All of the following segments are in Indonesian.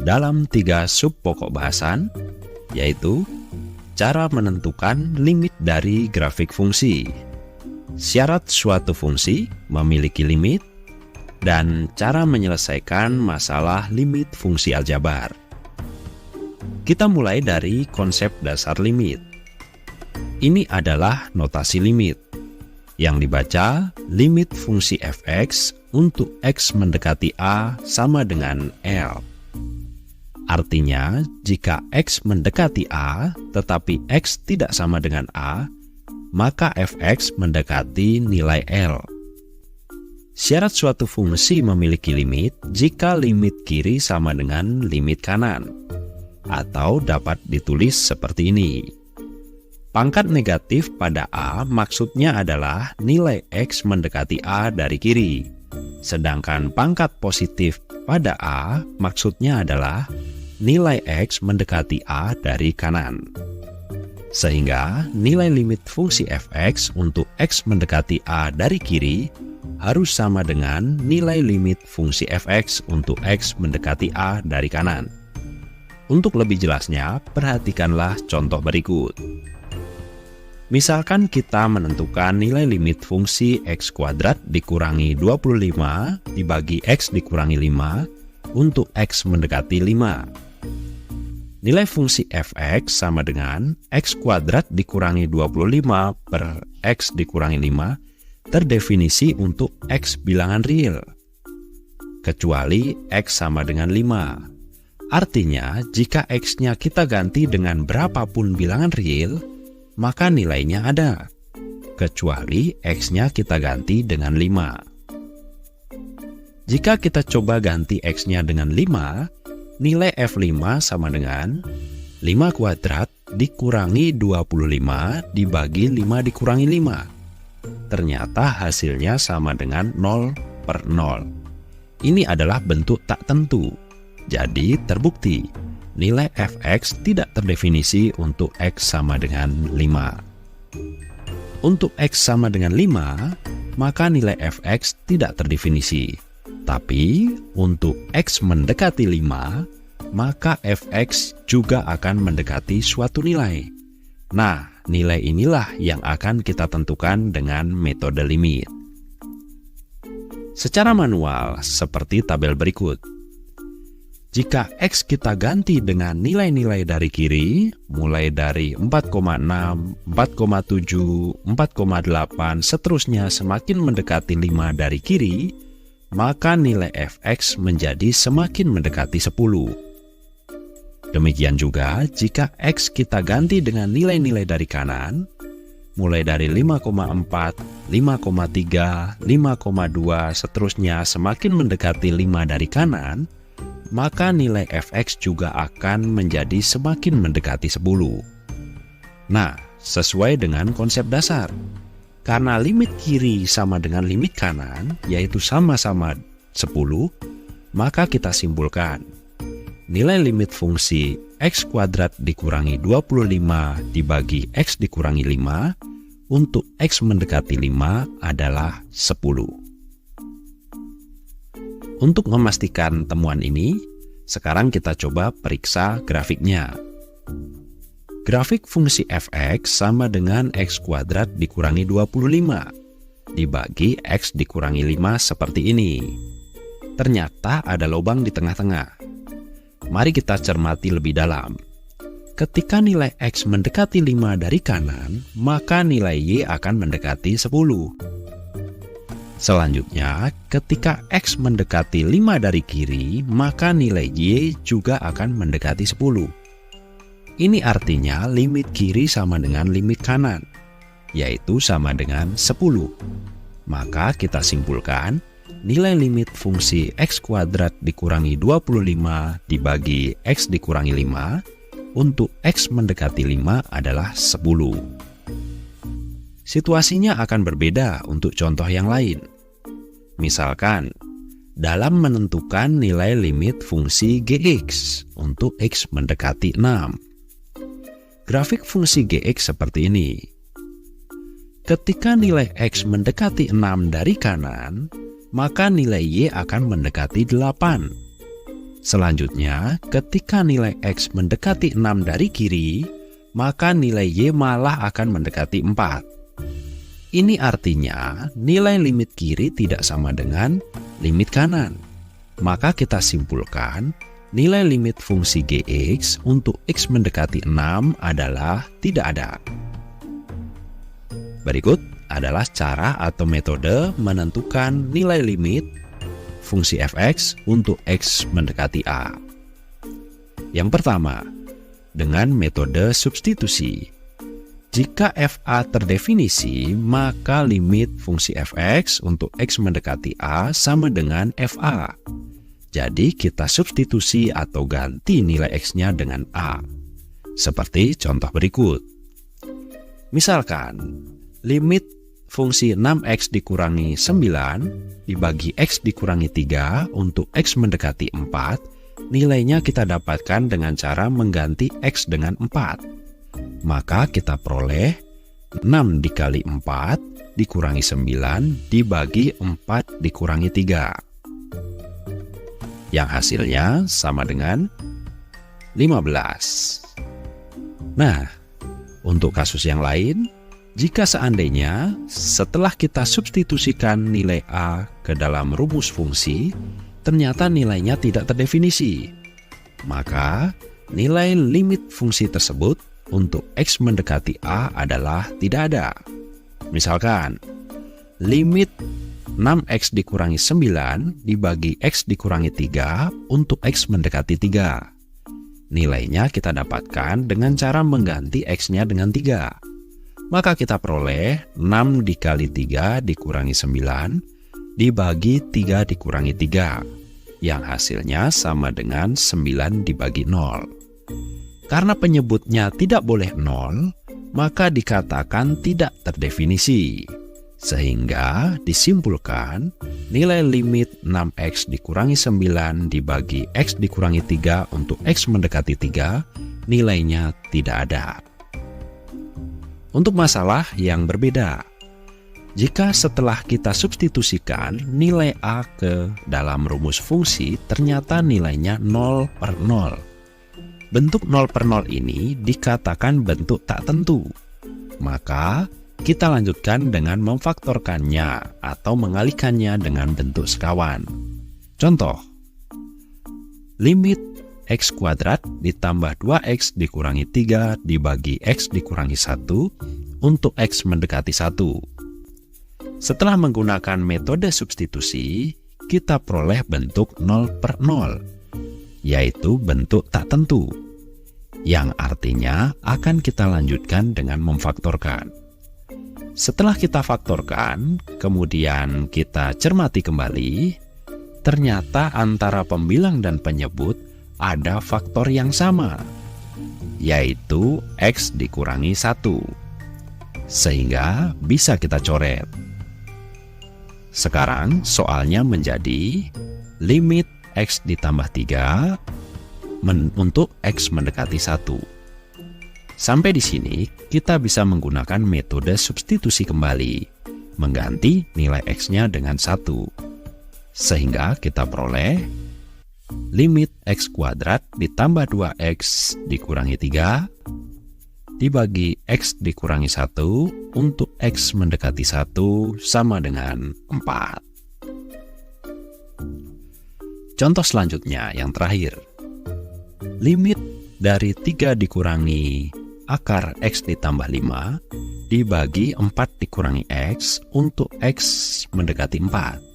dalam 3 sub pokok bahasan, yaitu cara menentukan limit dari grafik fungsi, syarat suatu fungsi memiliki limit, dan cara menyelesaikan masalah limit fungsi aljabar. Kita mulai dari konsep dasar limit. Ini adalah notasi limit, yang dibaca limit fungsi fx untuk x mendekati a sama dengan L. Artinya, jika x mendekati a tetapi x tidak sama dengan a, maka fx mendekati nilai L. Syarat suatu fungsi memiliki limit jika limit kiri sama dengan limit kanan, atau dapat ditulis seperti ini. Pangkat negatif pada a maksudnya adalah nilai x mendekati a dari kiri, sedangkan pangkat positif pada a maksudnya adalah nilai x mendekati a dari kanan. Sehingga nilai limit fungsi fx untuk x mendekati a dari kiri harus sama dengan nilai limit fungsi fx untuk x mendekati a dari kanan. Untuk lebih jelasnya, perhatikanlah contoh berikut. Misalkan kita menentukan nilai limit fungsi x kuadrat dikurangi 25 dibagi x dikurangi 5 untuk x mendekati 5. Nilai fungsi fx sama dengan x kuadrat dikurangi 25 per x dikurangi 5 terdefinisi untuk x bilangan real, kecuali x sama dengan 5. Artinya, jika x-nya kita ganti dengan berapapun bilangan real, maka nilainya ada, kecuali x-nya kita ganti dengan 5. Jika kita coba ganti x-nya dengan 5, nilai F5 sama dengan 5 kuadrat dikurangi 25 dibagi 5 dikurangi 5. Ternyata hasilnya sama dengan 0 per 0. Ini adalah bentuk tak tentu. Jadi terbukti nilai fx tidak terdefinisi untuk x sama dengan 5. Untuk x sama dengan 5, maka nilai fx tidak terdefinisi. Tapi, untuk x mendekati 5, maka fx juga akan mendekati suatu nilai. Nah, nilai inilah yang akan kita tentukan dengan metode limit. Secara manual, seperti tabel berikut. Jika x kita ganti dengan nilai-nilai dari kiri, mulai dari 4,6, 4,7, 4,8, seterusnya semakin mendekati 5 dari kiri, maka nilai fx menjadi semakin mendekati 10. Demikian juga jika x kita ganti dengan nilai-nilai dari kanan, mulai dari 5,4, 5,3, 5,2, seterusnya semakin mendekati 5 dari kanan, maka nilai fx juga akan menjadi semakin mendekati 10. Nah, sesuai dengan konsep dasar. Karena limit kiri sama dengan limit kanan, yaitu sama-sama 10, maka kita simpulkan nilai limit fungsi x kuadrat dikurangi 25 dibagi x dikurangi 5 untuk x mendekati 5 adalah 10. Untuk memastikan temuan ini, sekarang kita coba periksa grafiknya. Grafik fungsi fx sama dengan x kuadrat dikurangi 25 dibagi x dikurangi 5 seperti ini. Ternyata ada lubang di tengah-tengah. Mari kita cermati lebih dalam. Ketika nilai x mendekati 5 dari kanan, maka nilai y akan mendekati 10. Selanjutnya, ketika x mendekati 5 dari kiri, maka nilai y juga akan mendekati 10. Ini artinya limit kiri sama dengan limit kanan, yaitu sama dengan 10. Maka kita simpulkan nilai limit fungsi x kuadrat dikurangi 25 dibagi x dikurangi 5 untuk x mendekati 5 adalah 10. Situasinya akan berbeda untuk contoh yang lain. Misalkan, dalam menentukan nilai limit fungsi gx untuk x mendekati 6. Grafik fungsi gx seperti ini. Ketika nilai x mendekati 6 dari kanan, maka nilai y akan mendekati 8. Selanjutnya, ketika nilai X mendekati 6 dari kiri, maka nilai Y malah akan mendekati 4. Ini artinya nilai limit kiri tidak sama dengan limit kanan. Maka kita simpulkan nilai limit fungsi Gx untuk X mendekati 6 adalah tidak ada. Berikut adalah cara atau metode menentukan nilai limit fungsi fx untuk X mendekati A. Yang pertama, dengan metode substitusi. Jika FA terdefinisi, maka limit fungsi fx untuk X mendekati A sama dengan FA. Jadi kita substitusi atau ganti nilai X-nya dengan A. Seperti contoh berikut. Misalkan, limit fungsi 6X dikurangi 9 dibagi X dikurangi 3 untuk X mendekati 4, nilainya kita dapatkan dengan cara mengganti X dengan 4. Maka kita peroleh 6 dikali 4 dikurangi 9 dibagi 4 dikurangi 3. Yang hasilnya sama dengan 15. Nah, untuk kasus yang lain, jika seandainya setelah kita substitusikan nilai A ke dalam rumus fungsi, ternyata nilainya tidak terdefinisi, maka nilai limit fungsi tersebut untuk X mendekati A adalah tidak ada. Misalkan, limit 6X dikurangi 9 dibagi X dikurangi 3 untuk X mendekati 3. Nilainya kita dapatkan dengan cara mengganti X-nya dengan 3. Maka kita peroleh 6 dikali 3 dikurangi 9 dibagi 3 dikurangi 3, yang hasilnya sama dengan 9 dibagi 0. Karena penyebutnya tidak boleh 0, maka dikatakan tidak terdefinisi. Sehingga disimpulkan nilai limit 6X dikurangi 9 dibagi X dikurangi 3 untuk X mendekati 3, nilainya tidak ada. Untuk masalah yang berbeda, jika setelah kita substitusikan nilai A ke dalam rumus fungsi, ternyata nilainya 0 per 0. Bentuk 0 per 0 ini dikatakan bentuk tak tentu. Maka kita lanjutkan dengan memfaktorkannya atau mengalihkannya dengan bentuk sekawan. Contoh, limit X kuadrat ditambah 2X dikurangi 3 dibagi X dikurangi 1 untuk X mendekati 1. Setelah menggunakan metode substitusi, kita peroleh bentuk 0 per 0, yaitu bentuk tak tentu, yang artinya akan kita lanjutkan dengan memfaktorkan. Setelah kita faktorkan, kemudian kita cermati kembali, ternyata antara pembilang dan penyebut ada faktor yang sama, yaitu X dikurangi 1. Sehingga bisa kita coret. Sekarang soalnya menjadi limit X ditambah 3 untuk X mendekati 1. Sampai di sini kita bisa menggunakan metode substitusi kembali, mengganti nilai X-nya dengan 1. Sehingga kita peroleh limit X kuadrat ditambah 2X dikurangi 3 dibagi X dikurangi 1 untuk X mendekati 1 sama dengan 4. Contoh selanjutnya yang terakhir. Limit dari 3 dikurangi akar X ditambah 5 dibagi 4 dikurangi X untuk X mendekati 4.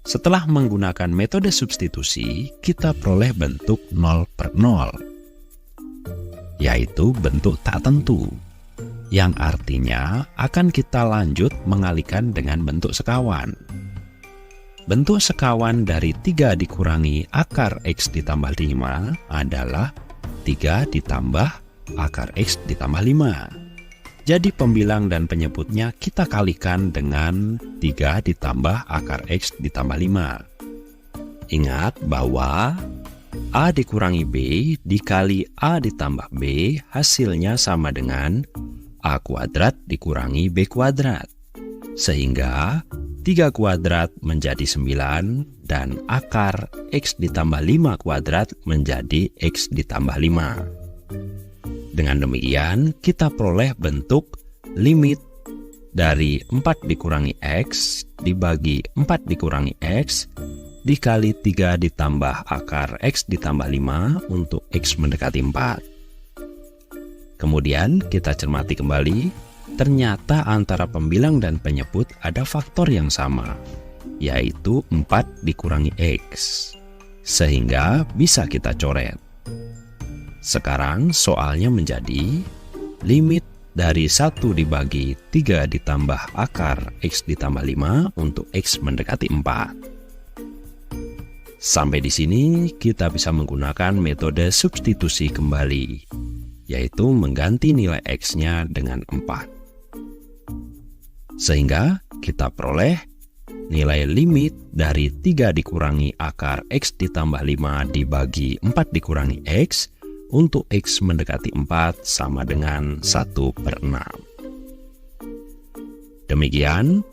Setelah menggunakan metode substitusi, kita peroleh bentuk 0 per 0, yaitu bentuk tak tentu, yang artinya akan kita lanjut mengalihkan dengan bentuk sekawan. Bentuk sekawan dari 3 dikurangi akar X ditambah 5 adalah 3 ditambah akar X ditambah 5. Jadi pembilang dan penyebutnya kita kalikan dengan 3 ditambah akar X ditambah 5. Ingat bahwa A dikurangi B dikali A ditambah B hasilnya sama dengan A kuadrat dikurangi B kuadrat. Sehingga 3 kuadrat menjadi 9 dan akar X ditambah 5 kuadrat menjadi X ditambah 5. Dengan demikian, kita peroleh bentuk limit dari 4 dikurangi X dibagi 4 dikurangi X dikali 3 ditambah akar X ditambah 5 untuk X mendekati 4. Kemudian kita cermati kembali. Ternyata antara pembilang dan penyebut ada faktor yang sama, yaitu 4 dikurangi X, sehingga bisa kita coret. Sekarang soalnya menjadi limit dari 1 dibagi 3 ditambah akar X ditambah 5 untuk X mendekati 4. Sampai di sini kita bisa menggunakan metode substitusi kembali, yaitu mengganti nilai X-nya dengan 4. Sehingga kita peroleh nilai limit dari 3 dikurangi akar X ditambah 5 dibagi 4 dikurangi X untuk X mendekati 4 sama dengan 1/6. Demikian